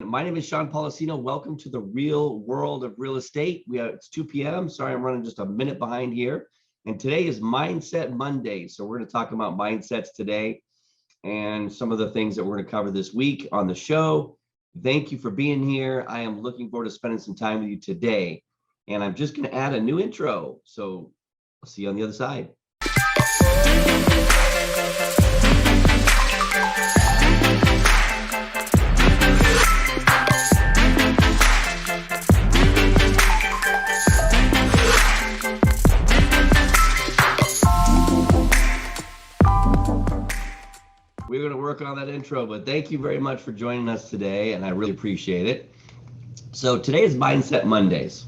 my name is Sean Poliseno. Welcome to the real world of real estate. It's 2 p.m. Sorry, I'm running just a minute behind here. And today is Mindset Monday. So we're going to talk about mindsets today and some of the things that we're going to cover this week on the show. Thank you for being here. I am looking forward to spending some time with you today. And I'm just going to add a new intro. So I'll see you on the other side. We're going to work on that intro, but thank you very much for joining us today, and I really appreciate it. So today is Mindset Mondays.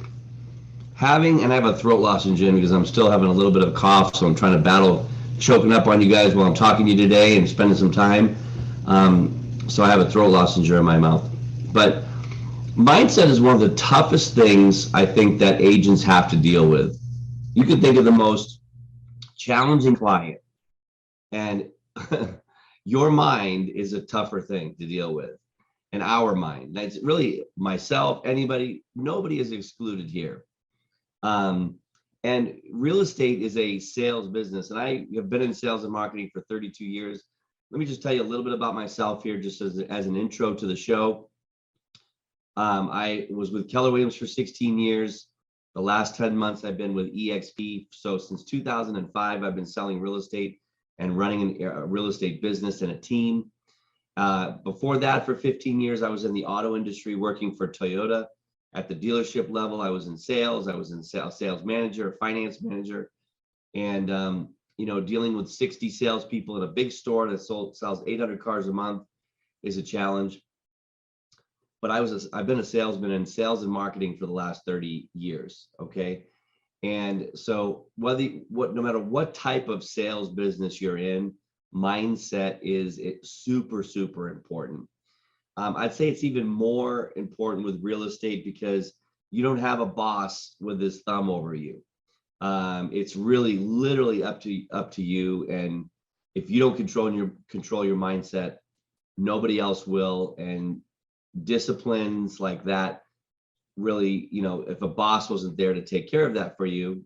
And I have a throat lozenge in because I'm still having a little bit of a cough, so I'm trying to battle choking up on you guys while I'm talking to you today and spending some time. So I have a throat lozenge in my mouth. But mindset is one of the toughest things I think that agents have to deal with. You can think of the most challenging client, and your mind is a tougher thing to deal with, and our mind. That's really myself, anybody, nobody is excluded here. And real estate is a sales business, and I have been in sales and marketing for 32 years. Let me just tell you a little bit about myself here, just as an intro to the show. I was with Keller Williams for 16 years. The last 10 months I've been with EXP. So since 2005, I've been selling real estate and running a real estate business and a team. Before that, for 15 years, I was in the auto industry working for Toyota at the dealership level. I was in sales. I was in sales manager, finance manager, and dealing with 60 salespeople in a big store that sells 800 cars a month is a challenge. But I've been a salesman in sales and marketing for the last 30 years. Okay. And so no matter what type of sales business you're in, mindset is super, super important. I'd say it's even more important with real estate because you don't have a boss with his thumb over you. It's really literally up to you. And if you don't control your mindset, nobody else will. And disciplines like that, really, if a boss wasn't there to take care of that for you,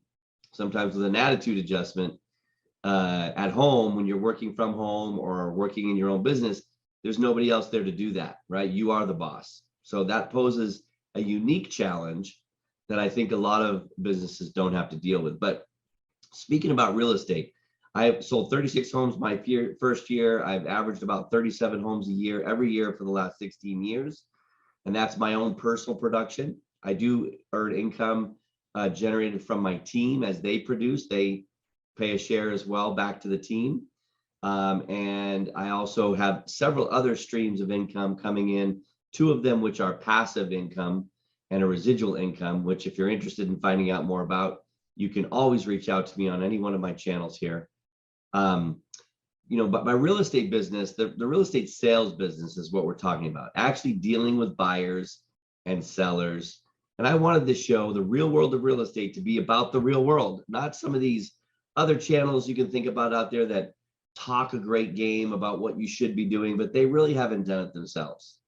sometimes with an attitude adjustment at home, when you're working from home or working in your own business, there's nobody else there to do that, right? You are the boss. So that poses a unique challenge that I think a lot of businesses don't have to deal with. But speaking about real estate, I've sold 36 homes my first year. I've averaged about 37 homes a year, every year for the last 16 years. And that's my own personal production. I do earn income generated from my team as they produce. They pay a share as well back to the team. And I also have several other streams of income coming in, 2 of them which are passive income and a residual income, which if you're interested in finding out more about, you can always reach out to me on any one of my channels here. But my real estate business, the real estate sales business is what we're talking about, actually dealing with buyers and sellers. And I wanted this show, The Real World of Real Estate, to be about the real world, not some of these other channels you can think about out there that talk a great game about what you should be doing, but they really haven't done it themselves.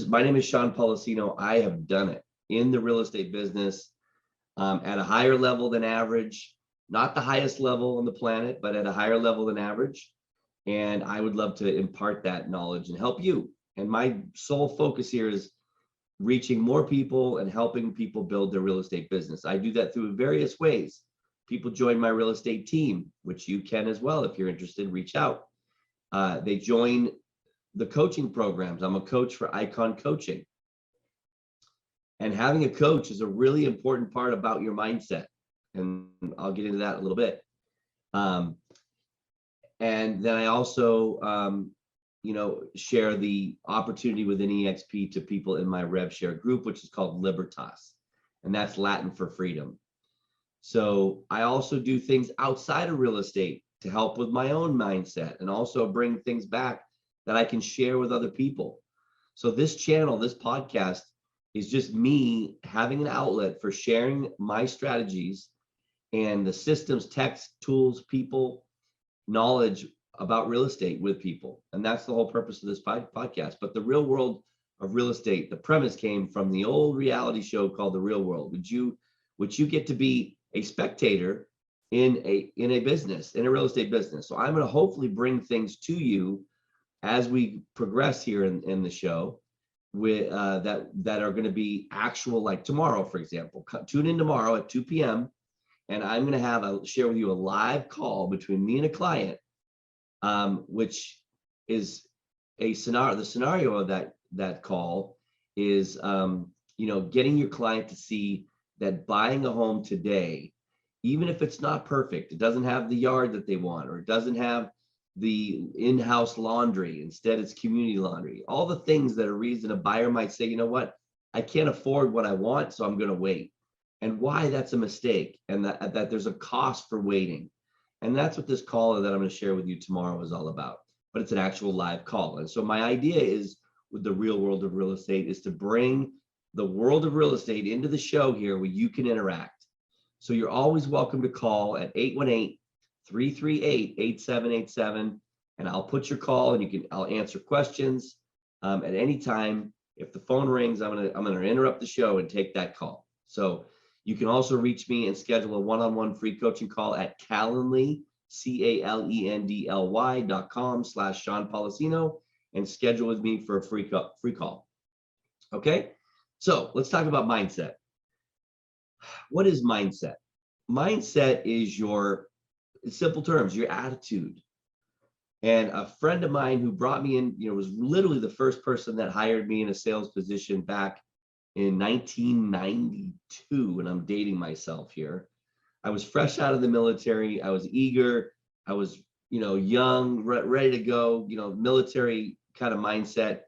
My name is Sean Poliseno. I have done it in the real estate business at a higher level than average. Not the highest level on the planet, but at a higher level than average. And I would love to impart that knowledge and help you. And my sole focus here is reaching more people and helping people build their real estate business. I do that through various ways. People join my real estate team, which you can as well. If you're interested, reach out. They join the coaching programs. I'm a coach for Icon Coaching. And having a coach is a really important part about your mindset. And I'll get into that a little bit. And then I also, share the opportunity within EXP to people in my Rev Share group, which is called Libertas. And that's Latin for freedom. So I also do things outside of real estate to help with my own mindset and also bring things back that I can share with other people. So this channel, this podcast, is just me having an outlet for sharing my strategies and the systems, techs, tools, people, knowledge about real estate with people. And that's the whole purpose of this podcast. But the real world of real estate. The premise came from the old reality show called The Real World. Would you get to be a spectator in a business, in a real estate business? So I'm going to hopefully bring things to you as we progress here in the show with that are going to be actual, like tomorrow, for example. Tune in tomorrow at 2 p.m. and I'm going to share with you a live call between me and a client, which is a scenario. The scenario of that call is getting your client to see that buying a home today, even if it's not perfect, it doesn't have the yard that they want, or it doesn't have the in-house laundry, instead it's community laundry, all the things that a reason a buyer might say, you know what, I can't afford what I want, so I'm going to wait, and why that's a mistake, and that there's a cost for waiting. And that's what this call that I'm going to share with you tomorrow is all about. But it's an actual live call. And so my idea is, with the real world of real estate, is to bring the world of real estate into the show here where you can interact. So you're always welcome to call at 818-338-8787, and I'll put your call, and I'll answer questions at any time. If the phone rings, I'm gonna interrupt the show and take that call. So you can also reach me and schedule a one-on-one free coaching call at Calendly, calendly.com/Sean Poliseno, and schedule with me for a free call. Okay, so let's talk about mindset. What is mindset? Mindset is in simple terms, your attitude. And a friend of mine who brought me in, was literally the first person that hired me in a sales position back in 1992, and I'm dating myself here. I was fresh out of the military. I was eager. I was, young, ready to go, military kind of mindset, a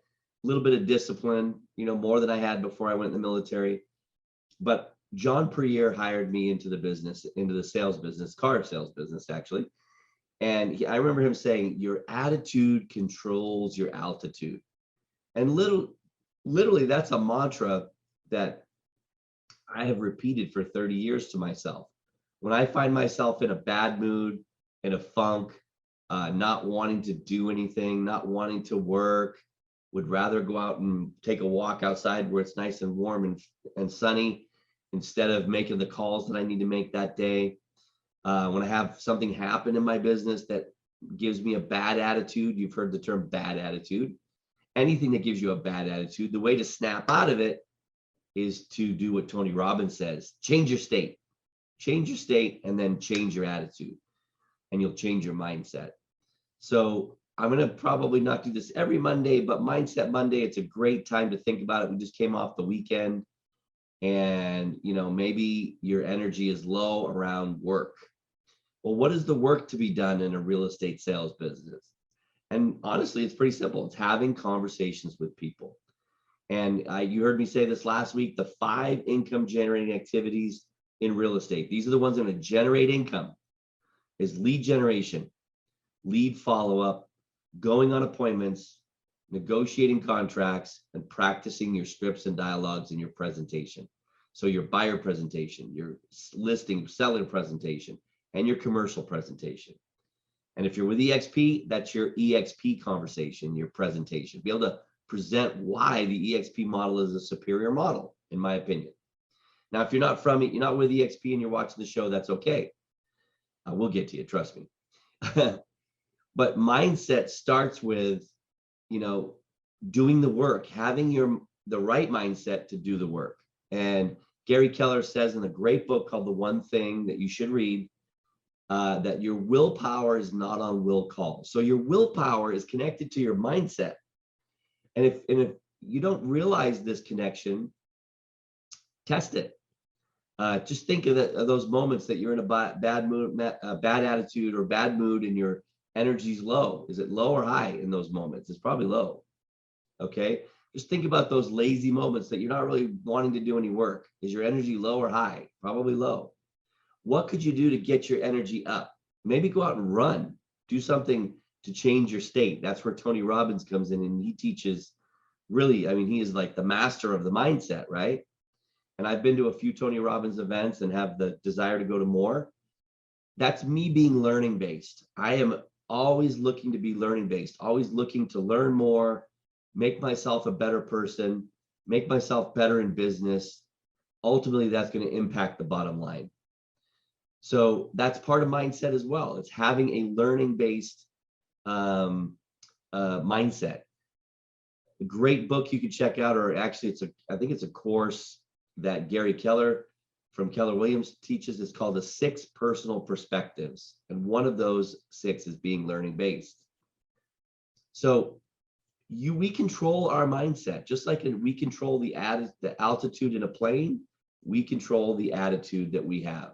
little bit of discipline, more than I had before I went in the military. But John Perrier hired me into the business, into the sales business, car sales business, actually. And I remember him saying, your attitude controls your altitude. And literally, that's a mantra that I have repeated for 30 years to myself. When I find myself in a bad mood, in a funk, not wanting to do anything, not wanting to work, would rather go out and take a walk outside where it's nice and warm and sunny, instead of making the calls that I need to make that day. When I have something happen in my business that gives me a bad attitude, you've heard the term bad attitude. Anything that gives you a bad attitude, the way to snap out of it is to do what Tony Robbins says: change your state. Change your state, and then change your attitude, and you'll change your mindset. So I'm going to probably not do this every Monday, but Mindset Monday, it's a great time to think about it. We just came off the weekend, and maybe your energy is low around work. Well, what is the work to be done in a real estate sales business? And honestly, it's pretty simple. It's having conversations with people. And you heard me say this last week, the 5 income generating activities in real estate. These are the ones that are going to generate income: is lead generation, lead follow-up, going on appointments, negotiating contracts, and practicing your scripts and dialogues in your presentation. So your buyer presentation, your listing, selling presentation, and your commercial presentation. And if you're with EXP, that's your EXP conversation, your presentation. Be able to present why the EXP model is a superior model, in my opinion. Now, if you're not from it, you're not with EXP and you're watching the show, that's okay. We'll get to you, trust me. But mindset starts with, doing the work, having the right mindset to do the work. And Gary Keller says in a great book called The One Thing that you should read, that your willpower is not on will call. So your willpower is connected to your mindset. And if you don't realize this connection, test it. Just think of those moments that you're in a bad mood, bad attitude, or bad mood, and your energy's low. Is it low or high in those moments? It's probably low. Okay. Just think about those lazy moments that you're not really wanting to do any work. Is your energy low or high? Probably low. What could you do to get your energy up? Maybe go out and run. Do something to change your state. That's where Tony Robbins comes in, and he teaches really, he is like the master of the mindset, right? And I've been to a few Tony Robbins events and have the desire to go to more. That's me being learning based. I am always looking to be learning based, always looking to learn more, make myself a better person, make myself better in business. Ultimately, that's going to impact the bottom line. So that's part of mindset as well. It's having a learning-based mindset. A great book you could check out, or actually I think it's a course that Gary Keller from Keller Williams teaches. It's called the 6 Personal Perspectives. And one of those 6 is being learning-based. So we control our mindset, just like we control the altitude in a plane, we control the attitude that we have.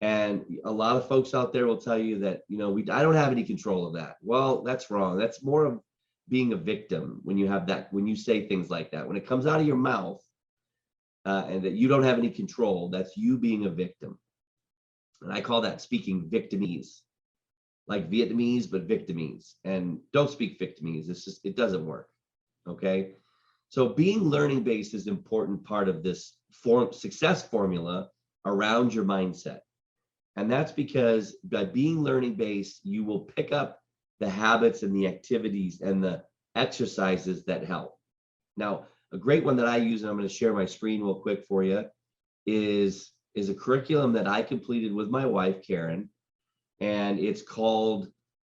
And a lot of folks out there will tell you that, I don't have any control of that. Well, that's wrong. That's more of being a victim when you say things like that. When it comes out of your mouth and that you don't have any control, that's you being a victim. And I call that speaking victimese, like Vietnamese, but victimese. And don't speak victimese. It doesn't work. Okay. So being learning-based is an important part of this success formula around your mindset. And that's because by being learning-based, you will pick up the habits and the activities and the exercises that help. Now, a great one that I use, and I'm going to share my screen real quick for you, is a curriculum that I completed with my wife, Karen, and it's called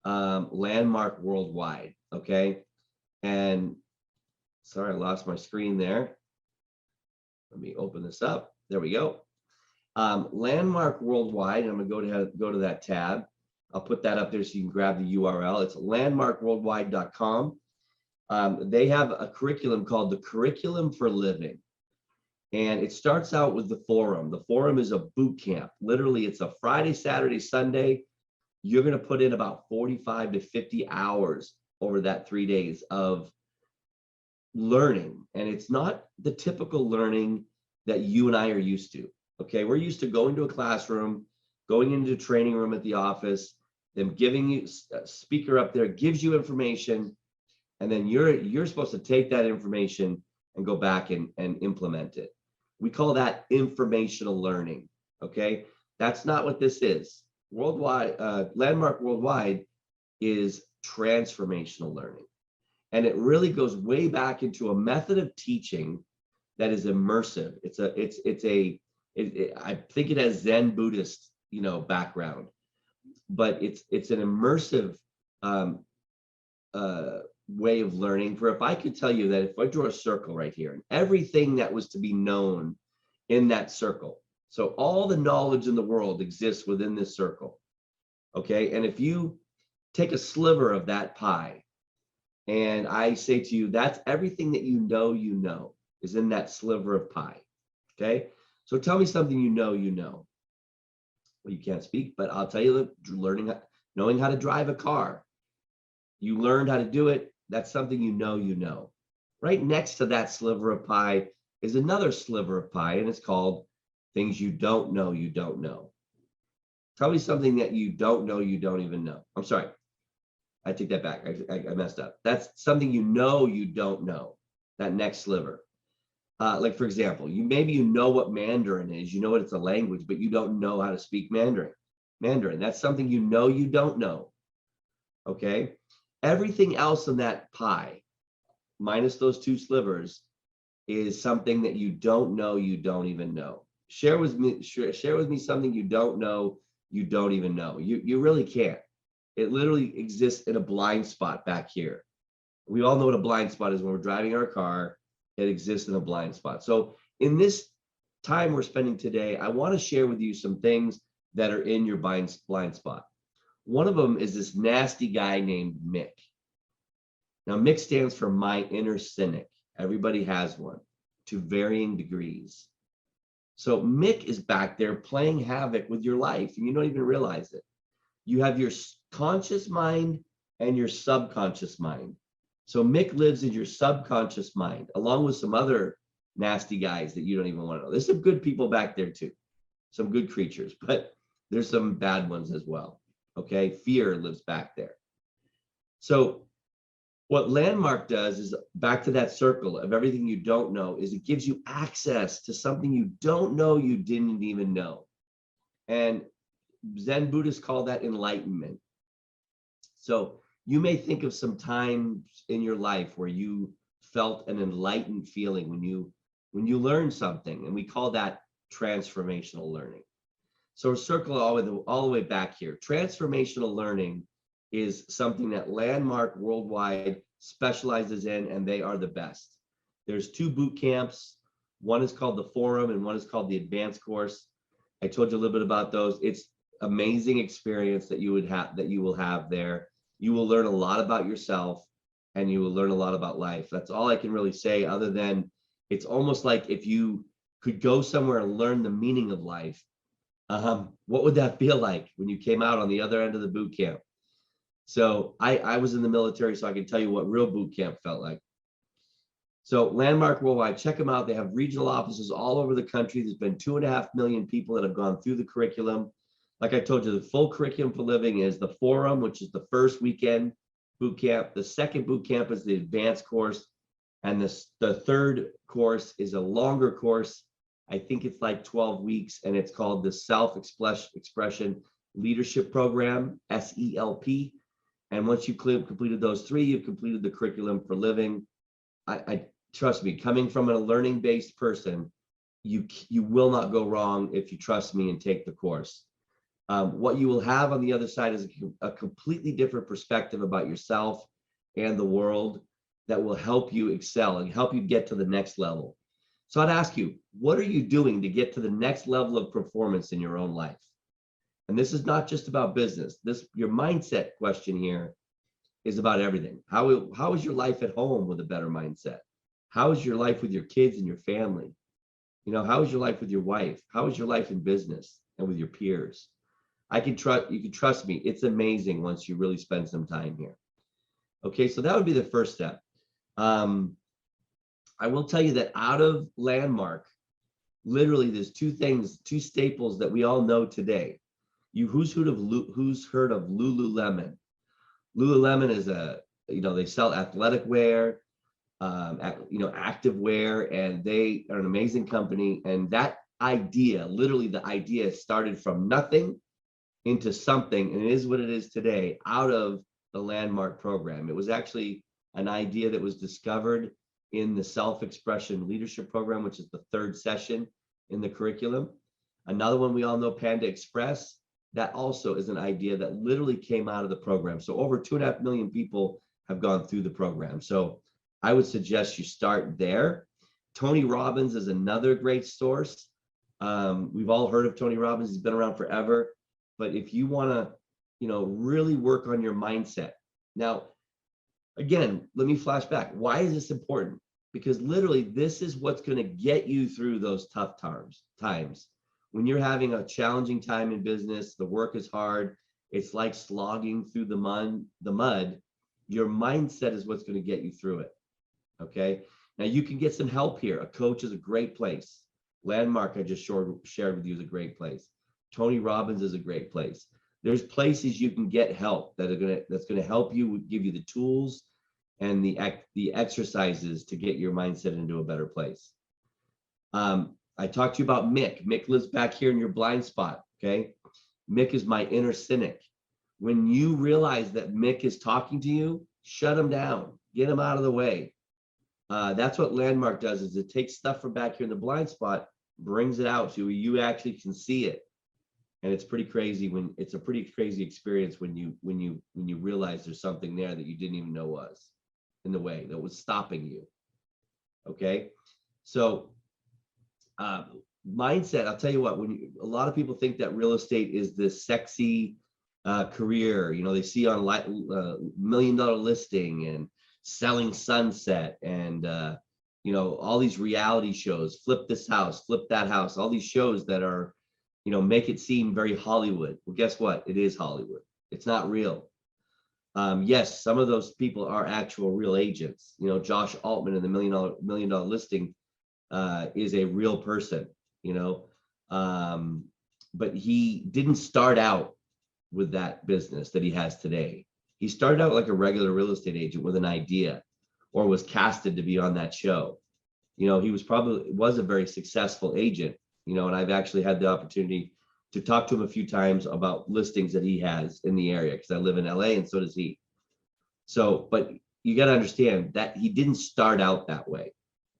Landmark Worldwide, okay? And sorry, I lost my screen there. Let me open this up. There we go. Landmark Worldwide, and I'm going to go to that tab. I'll put that up there so you can grab the URL. It's landmarkworldwide.com. They have a curriculum called the Curriculum for Living. And it starts out with the forum. The forum is a boot camp. Literally, it's a Friday, Saturday, Sunday. You're going to put in about 45 to 50 hours over that 3 days of learning. And it's not the typical learning that you and I are used to. Okay, we're used to going to a classroom, going into a training room at the office, them giving you a speaker up there, gives you information, and then you're supposed to take that information and go back and implement it. We call that informational learning. Okay, that's not what this is. Landmark Worldwide is transformational learning, and it really goes way back into a method of teaching that is immersive. I think it has Zen Buddhist, background, but it's an immersive way of learning. For if I could tell you that if I draw a circle right here and everything that was to be known in that circle, so all the knowledge in the world exists within this circle, okay? And if you take a sliver of that pie and I say to you, that's everything that you know is in that sliver of pie, okay? So tell me something you know. Well, you can't speak, but I'll tell you that knowing how to drive a car, you learned how to do it. That's something you know. Right next to that sliver of pie is another sliver of pie, and it's called things you don't know. Tell me something that you don't know, you don't even know. I'm sorry. I take that back. I messed up. That's something you don't know, that next sliver. Like, for example, maybe you know what Mandarin is, you know what it's a language, but you don't know how to speak Mandarin. That's something you don't know. Okay. Everything else in that pie, minus those 2 slivers, is something that you don't know, you don't even know. Share with me something you don't know, you don't even know. You really can't. It literally exists in a blind spot back here. We all know what a blind spot is when we're driving our car. It exists in a blind spot. So in this time we're spending today, I want to share with you some things that are in your blind spot. One of them is this nasty guy named Mick. Now, Mick stands for my inner cynic. Everybody has one to varying degrees. So Mick is back there playing havoc with your life, and you don't even realize it. You have your conscious mind and your subconscious mind. So Mick lives in your subconscious mind, along with some other nasty guys that you don't even want to know. There's some good people back there too, some good creatures, but there's some bad ones as well. Okay, fear lives back there. So what Landmark does is, back to that circle of everything you don't know, is it gives you access to something you don't know you didn't even know. And Zen Buddhists call that enlightenment. So You may think of some time in your life where you felt an enlightened feeling when you learned something, and we call that transformational learning. So circle all the way back here. Transformational learning is something that Landmark Worldwide specializes in, and they are the best. There's 2 boot camps. One is called the Forum and one is called the Advanced course. I told you a little bit about those. It's amazing experience that you will have there. You will learn a lot about yourself and you will learn a lot about life. That's all I can really say, other than it's almost like if you could go somewhere and learn the meaning of life, what would that feel like when you came out on the other end of the boot camp? So I was in the military, so I can tell you what real boot camp felt like. So Landmark Worldwide, check them out. They have regional offices all over the country. There's been 2.5 million people that have gone through the curriculum. Like I told you, the full curriculum for living is the Forum, which is the first weekend boot camp. The second boot camp is the Advanced course. And the third course is a longer course. I think it's like 12 weeks, and it's called the Self-Expression Leadership Program, SELP. And once you've completed those 3, you've completed the curriculum for living. I trust me, coming from a learning-based person, you will not go wrong if you trust me and take the course. What you will have on the other side is a completely different perspective about yourself and the world that will help you excel and help you get to the next level. So I'd ask you, what are you doing to get to the next level of performance in your own life? And this is not just about business. Your mindset question here is about everything. How is your life at home with a better mindset? How is your life with your kids and your family? How is your life with your wife? How is your life in business and with your peers? You can trust me. It's amazing once you really spend some time here. Okay, so that would be the first step. I will tell you that out of Landmark, literally there's 2 staples that we all know today. Who's heard of Lululemon? Lululemon is they sell athletic wear, active wear, and they are an amazing company. And that idea, literally the idea started from nothing into something, and it is what it is today out of the Landmark program. It was actually an idea that was discovered in the Self-Expression Leadership Program, which is the 3rd session in the curriculum. Another one we all know, Panda Express, that also is an idea that literally came out of the program. So over 2.5 million people have gone through the program. So I would suggest you start there. Tony Robbins is another great source. We've all heard of Tony Robbins. He's been around forever. But if you want to, really work on your mindset. Now, again, let me flash back. Why is this important? Because literally this is what's going to get you through those tough times. When you're having a challenging time in business, the work is hard, it's like slogging through the mud, your mindset is what's going to get you through it. Okay. Now you can get some help here. A coach is a great place. Landmark, I just shared with you, is a great place. Tony Robbins is a great place. There's places you can get help that's going to help you, give you the tools and the exercises to get your mindset into a better place. I talked to you about Mick. Mick lives back here in your blind spot, okay? Mick is my inner cynic. When you realize that Mick is talking to you, shut him down, get him out of the way. That's what Landmark does, is it takes stuff from back here in the blind spot, brings it out so you actually can see it. And it's pretty crazy it's a pretty crazy experience when you realize there's something there that you didn't even know was in the way, that was stopping you. Okay, so mindset. I'll tell you what. A lot of people think that real estate is this sexy career. They see on $1 million listing and selling sunset and all these reality shows. Flip this house, flip that house. All these shows that are make it seem very Hollywood. Well, guess what? It is Hollywood. It's not real. Yes, some of those people are actual real agents. Josh Altman in the $1 million listing is a real person, but he didn't start out with that business that he has today. He started out like a regular real estate agent with an idea, or was casted to be on that show. He was a very successful agent, and I've actually had the opportunity to talk to him a few times about listings that he has in the area, because I live in LA and so does he. So, but you got to understand that he didn't start out that way.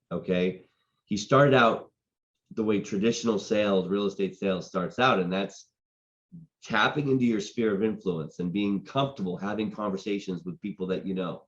Okay. He started out the way traditional sales, real estate sales starts out, and that's tapping into your sphere of influence and being comfortable having conversations with people that you know,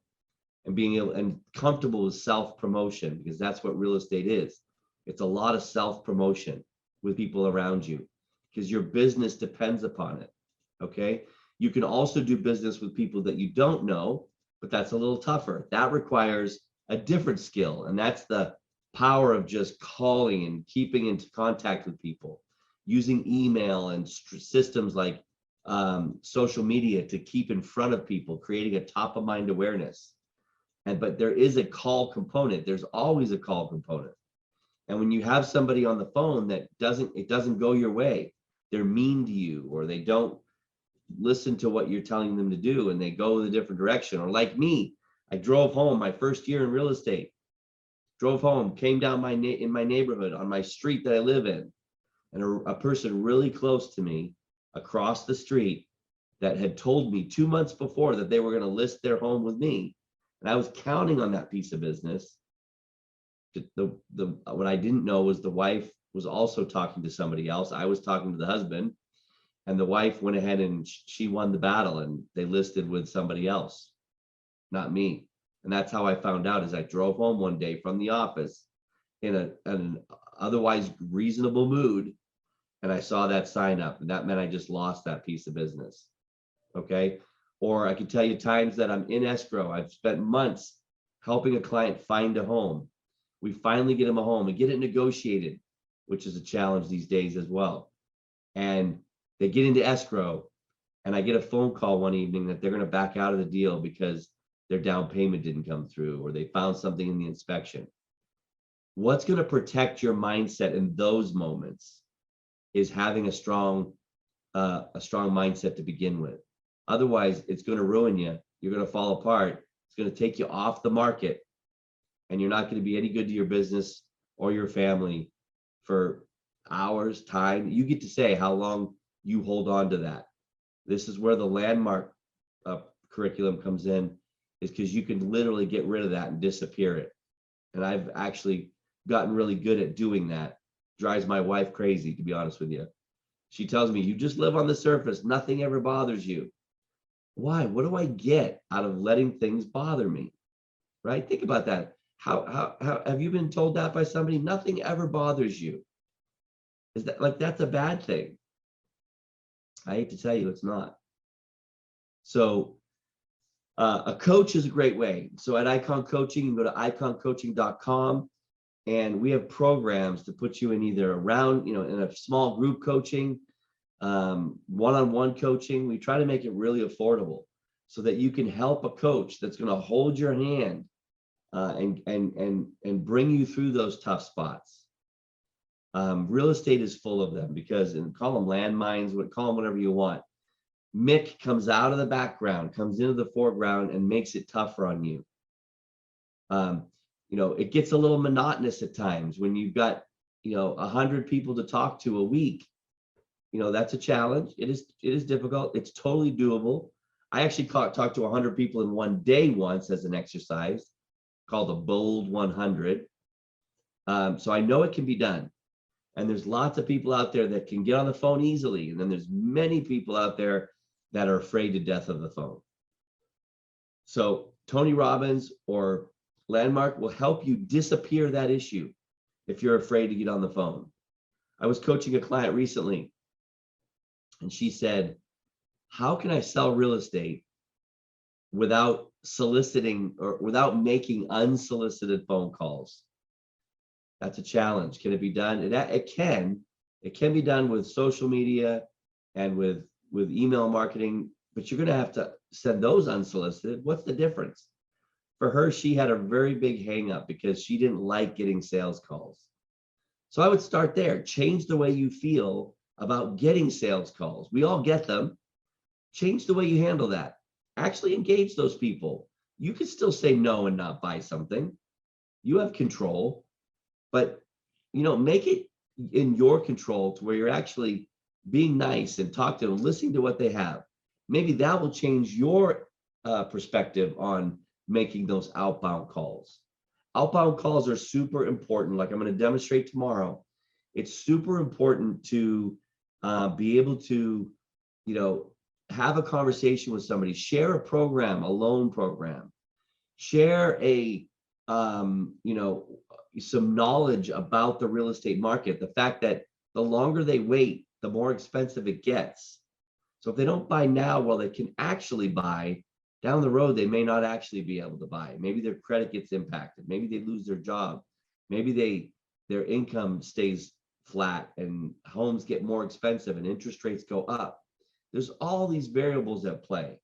and being able and comfortable with self-promotion, because that's what real estate is. It's a lot of self-promotion with people around you because your business depends upon it. Okay. You can also do business with people that you don't know, but that's a little tougher. That requires a different skill, and that's the power of just calling and keeping into contact with people, using email and systems like social media to keep in front of people, creating a top of mind awareness. But there is a call component. There's always a call component. And when you have somebody on the phone that doesn't go your way, they're mean to you, or they don't listen to what you're telling them to do, and they go a different direction. Or like me, I drove home my first year in real estate, drove home, came down in my neighborhood on my street that I live in, and a person really close to me across the street that had told me 2 months before that they were going to list their home with me. And I was counting on that piece of business. What I didn't know was the wife was also talking to somebody else. I was talking to the husband, and the wife went ahead and she won the battle, and they listed with somebody else, not me. And that's how I found out. As I drove home one day from the office in an otherwise reasonable mood, and I saw that sign up, and that meant I just lost that piece of business. Okay. Or I could tell you times that I'm in escrow. I've spent months helping a client find a home. We finally get them a home and get it negotiated, which is a challenge these days as well. And they get into escrow, and I get a phone call one evening that they're going to back out of the deal because their down payment didn't come through, or they found something in the inspection. What's going to protect your mindset in those moments is having a strong mindset to begin with. Otherwise, it's going to ruin you. You're going to fall apart. It's going to take you off the market, and you're not going to be any good to your business or your family for hours, time. You get to say how long you hold on to that. This is where the landmark curriculum comes in, is because you can literally get rid of that and disappear it. And I've actually gotten really good at doing that. Drives my wife crazy, to be honest with you. She tells me, you just live on the surface. Nothing ever bothers you. Why? What do I get out of letting things bother me? Right? Think about that. How have you been told that by somebody? Nothing ever bothers you. Is that like, that's a bad thing? I hate to tell you, it's not. So a coach is a great way. So at Icon Coaching, you can go to iconcoaching.com, and we have programs to put you in either around, in a small group coaching, one-on-one coaching. We try to make it really affordable so that you can help a coach that's going to hold your hand and bring you through those tough spots. Real estate is full of them, because, and call them landmines, call them whatever you want. Mick comes out of the background, comes into the foreground, and makes it tougher on you. It gets a little monotonous at times when you've got 100 people to talk to a week. That's a challenge. It is difficult. It's totally doable. I actually talked to 100 people in one day once as an exercise called the Bold 100. So I know it can be done. And there's lots of people out there that can get on the phone easily. And then there's many people out there that are afraid to death of the phone. So Tony Robbins or Landmark will help you disappear that issue if you're afraid to get on the phone. I was coaching a client recently, and she said, how can I sell real estate without soliciting or without making unsolicited phone calls? That's a challenge. Can it be done? It can be done with social media and with email marketing, but you're going to have to send those unsolicited. What's the difference? For her, she had a very big hang up because she didn't like getting sales calls. So I would start there. Change the way you feel about getting sales calls. We all get them. Change the way you handle that. Actually engage those people. You can still say no and not buy something. You have control, but make it in your control to where you're actually being nice and talk to them, listening to what they have. Maybe that will change your perspective on making those outbound calls. Outbound calls are super important. Like I'm going to demonstrate tomorrow. It's super important to be able to, have a conversation with somebody, share a program, a loan program, share some knowledge about the real estate market. The fact that the longer they wait, the more expensive it gets. So if they don't buy now, well, they can actually buy down the road. They may not actually be able to buy. Maybe their credit gets impacted. Maybe they lose their job. Maybe their income stays flat and homes get more expensive and interest rates go up. There's all these variables at play.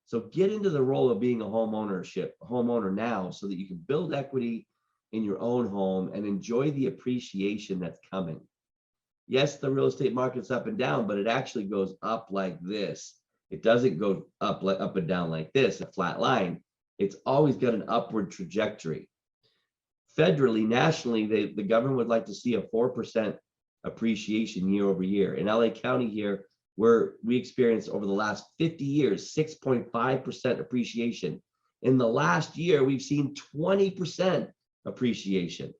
So get into the role of being a homeowner now so that you can build equity in your own home and enjoy the appreciation that's coming. Yes, the real estate market's up and down, but it actually goes up like this. It doesn't go up and down like this, a flat line. It's always got an upward trajectory. Federally, nationally, the government would like to see a 4% appreciation year over year. In LA County here, where we experienced over the last 50 years, 6.5% appreciation. In the last year, we've seen 20% appreciation.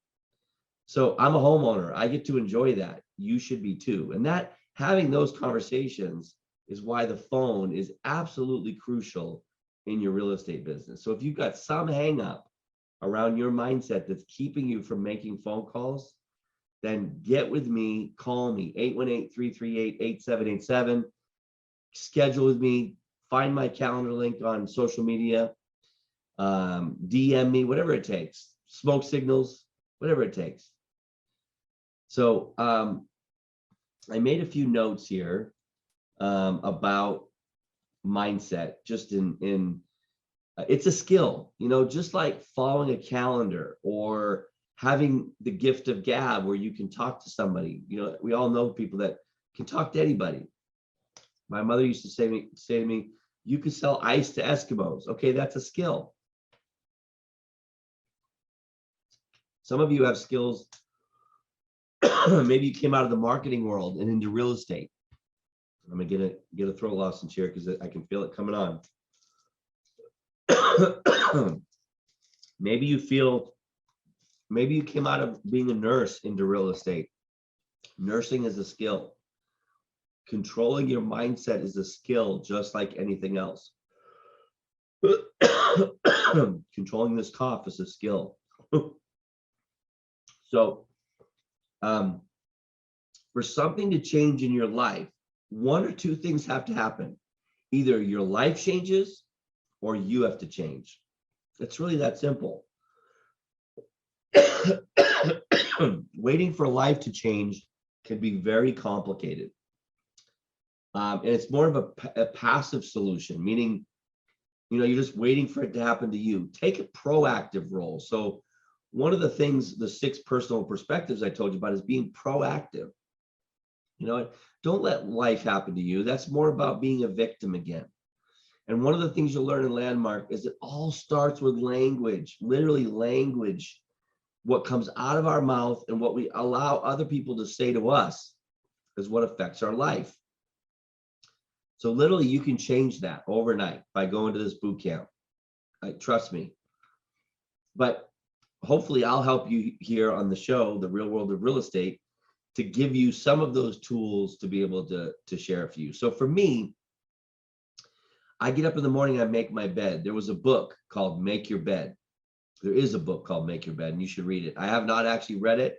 So I'm a homeowner. I get to enjoy that. You should be too. And that having those conversations is why the phone is absolutely crucial in your real estate business. So if you've got some hang up around your mindset that's keeping you from making phone calls, then get with me, call me, 818-338-8787, schedule with me, find my calendar link on social media, DM me, whatever it takes, smoke signals, whatever it takes. So I made a few notes here about mindset, just in it's a skill, just like following a calendar or having the gift of gab where you can talk to somebody. We all know people that can talk to anybody. My mother used to say to me, you can sell ice to Eskimos. Okay, that's a skill. Some of you have skills. Maybe you came out of the marketing world and into real estate. I'm gonna get a throat loss in chair because I can feel it coming on. Maybe you came out of being a nurse into real estate. Nursing is a skill. Controlling your mindset is a skill, just like anything else. Controlling this cough is a skill. So for something to change in your life, one or two things have to happen. Either your life changes or you have to change. It's really that simple. Waiting for life to change can be very complicated. And it's more of a passive solution, meaning, you're just waiting for it to happen to you. Take a proactive role. So one of the things, the 6 personal perspectives I told you about is being proactive. Don't let life happen to you. That's more about being a victim again. And one of the things you'll learn in Landmark is it all starts with language, literally language. What comes out of our mouth and what we allow other people to say to us is what affects our life. So literally you can change that overnight by going to this boot camp. Trust me. But hopefully I'll help you here on the show, The Real World of Real Estate, to give you some of those tools to be able to share for you. So for me, I get up in the morning, I make my bed. There was a book called Make Your Bed. There is a book called Make Your Bed, and you should read it. I have not actually read it,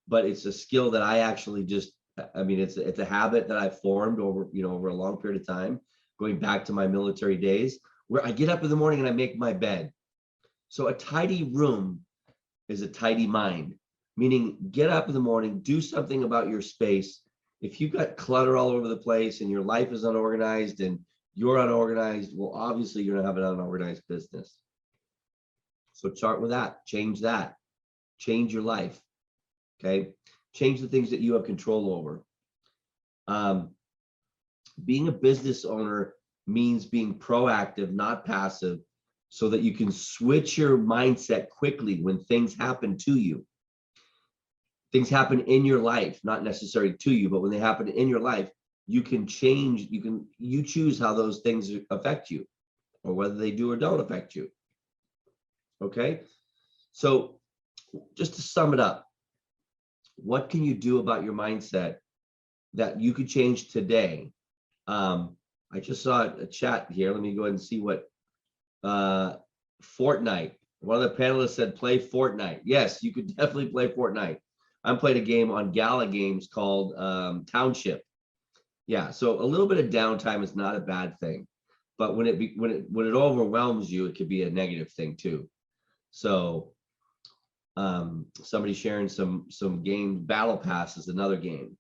but it's a skill that I actually it's a habit that I've formed over a long period of time, going back to my military days, where I get up in the morning and I make my bed. So a tidy room is a tidy mind, meaning get up in the morning, do something about your space. If you've got clutter all over the place and your life is unorganized and you're unorganized, well, obviously you're gonna have an unorganized business. So start with that, change your life, okay? Change the things that you have control over. Being a business owner means being proactive, not passive, so that you can switch your mindset quickly when things happen to you. Things happen in your life, not necessarily to you, but when they happen in your life, you can change, you choose how those things affect you. or whether they do or don't affect you. Okay, so just to sum it up, what can you do about your mindset that you could change today? I just saw a chat here. Let me go ahead and see what Fortnite. One of the panelists said play Fortnite. Yes, you could definitely play Fortnite. I'm playing a game on Gala Games called Township. Yeah, so a little bit of downtime is not a bad thing, but when it overwhelms you, it could be a negative thing too. So somebody sharing some game Battle Pass is another game.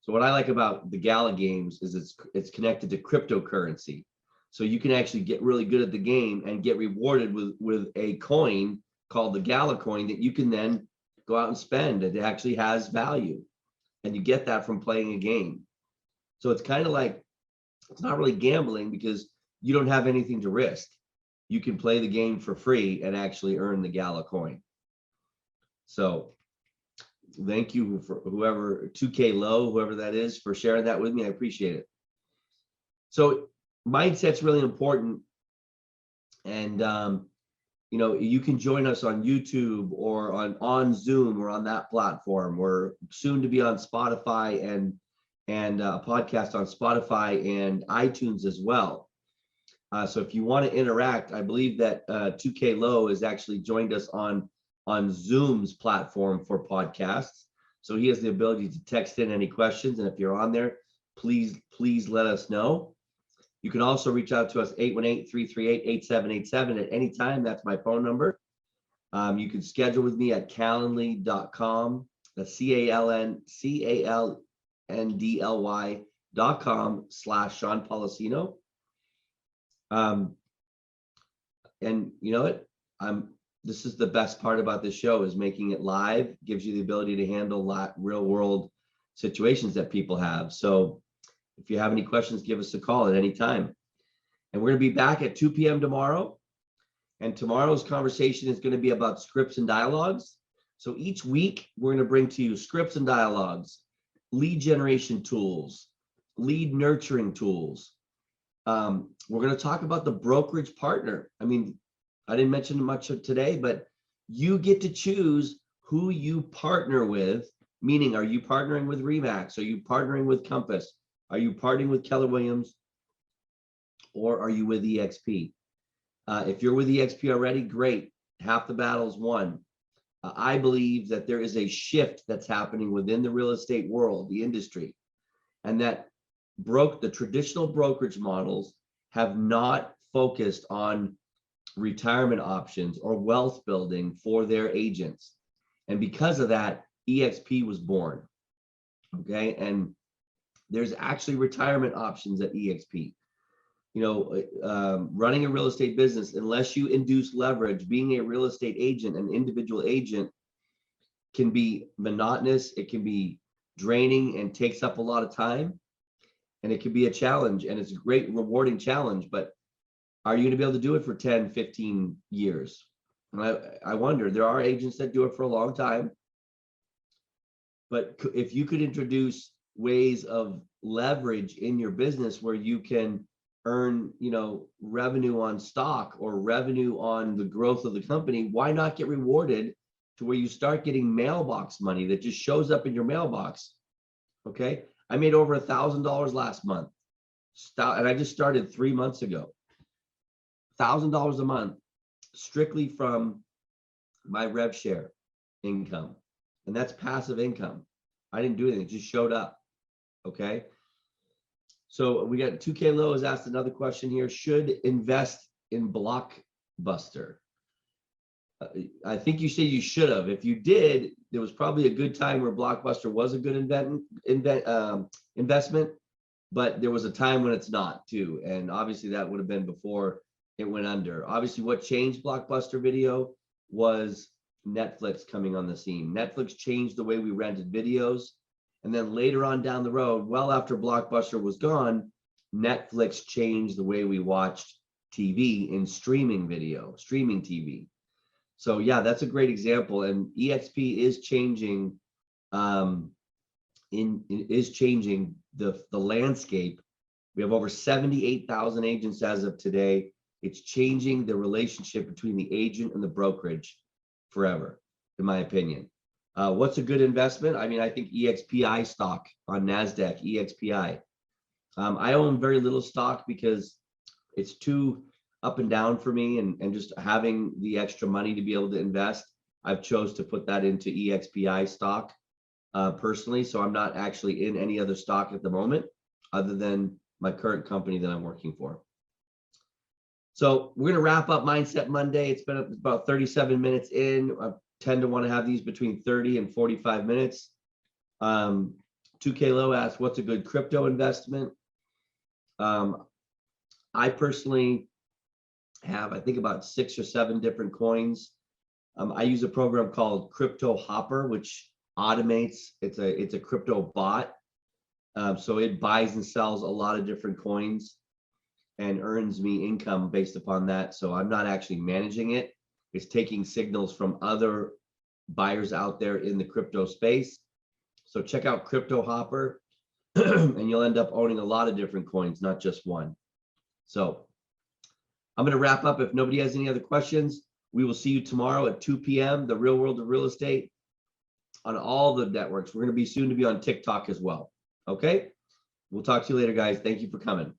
So what I like about the Gala Games is it's connected to cryptocurrency. So you can actually get really good at the game and get rewarded with a coin called the Gala coin that you can then go out and spend. It actually has value, and you get that from playing a game. So it's kind of like, it's not really gambling because you don't have anything to risk. You can play the game for free and actually earn the Gala coin. So thank you for whoever, 2K Low, whoever that is, for sharing that with me. I appreciate it. So mindset's really important. And, you know, you can join us on YouTube or on Zoom or on that platform. We're soon to be on Spotify and a podcast on Spotify and iTunes as well. So if you want to interact, I believe that 2K Low has actually joined us on Zoom's platform for podcasts. So he has the ability to text in any questions. And if you're on there, please let us know. You can also reach out to us, 818-338-8787 at any time. That's my phone number. You can schedule with me at calendly.com. That's calendly.com/Sean Poliseno. And you know what? This is the best part about this show, is making it live. Gives you the ability to handle real world situations that people have. So if you have any questions, give us a call at any time. And we're going to be back at 2 p.m. tomorrow. And tomorrow's conversation is going to be about scripts and dialogues. So each week, we're going to bring to you scripts and dialogues, lead generation tools, lead nurturing tools. We're going to talk about the brokerage partner. I mean, I didn't mention much of today, but you get to choose who you partner with. Meaning, are you partnering with Remax? Are you partnering with Compass? Are you partnering with Keller Williams? Or are you with EXP? If you're with EXP already, great. Half the battle's won. I believe that there is a shift that's happening within the real estate world, the industry, and that the traditional brokerage models have not focused on retirement options or wealth building for their agents. And because of that, EXP was born. Okay. And there's actually retirement options at EXP. You know, running a real estate business, unless you induce leverage, being a real estate agent, an individual agent, can be monotonous. It can be draining and takes up a lot of time. And it can be a challenge, and it's a great rewarding challenge, but are you going to be able to do it for 10, 15 years? And I wonder, there are agents that do it for a long time, but if you could introduce ways of leverage in your business where you can earn, you know, revenue on stock or revenue on the growth of the company, why not get rewarded to where you start getting mailbox money that just shows up in your mailbox? Okay. I made over $1,000 last month, and I just started 3 months ago. $1,000 a month, strictly from my rev share income, and that's passive income. I didn't do anything; it just showed up. Okay. So we got 2K Low has asked another question here: should invest in Blockbuster? I think you said you should have. If you did, there was probably a good time where Blockbuster was a good investment, but there was a time when it's not too. And obviously that would have been before it went under. Obviously what changed Blockbuster Video was Netflix coming on the scene. Netflix changed the way we rented videos. And then later on down the road, well after Blockbuster was gone, Netflix changed the way we watched TV in streaming TV. So yeah, that's a great example, and EXP is changing, changing the landscape. We have over 78,000 agents as of today. It's changing the relationship between the agent and the brokerage forever, in my opinion. What's a good investment? I mean, I think EXPI stock on NASDAQ, EXPI. I own very little stock because it's too up and down for me, and just having the extra money to be able to invest, I've chose to put that into EXPI stock personally. So I'm not actually in any other stock at the moment other than my current company that I'm working for. So we're going to wrap up Mindset Monday. It's been about 37 minutes in. I tend to want to have these between 30 and 45 minutes. 2K Low asked, what's a good crypto investment? I personally have, I think, about 6 or 7 different coins. I use a program called Crypto Hopper, which automates. It's a crypto bot. So it buys and sells a lot of different coins and earns me income based upon that. So I'm not actually managing it. It's taking signals from other buyers out there in the crypto space. So check out Crypto Hopper and you'll end up owning a lot of different coins, not just one. So I'm going to wrap up. If nobody has any other questions, we will see you tomorrow at 2 p.m. The Real World of Real Estate on all the networks. We're going to be soon to be on TikTok as well. Okay. We'll talk to you later, guys. Thank you for coming.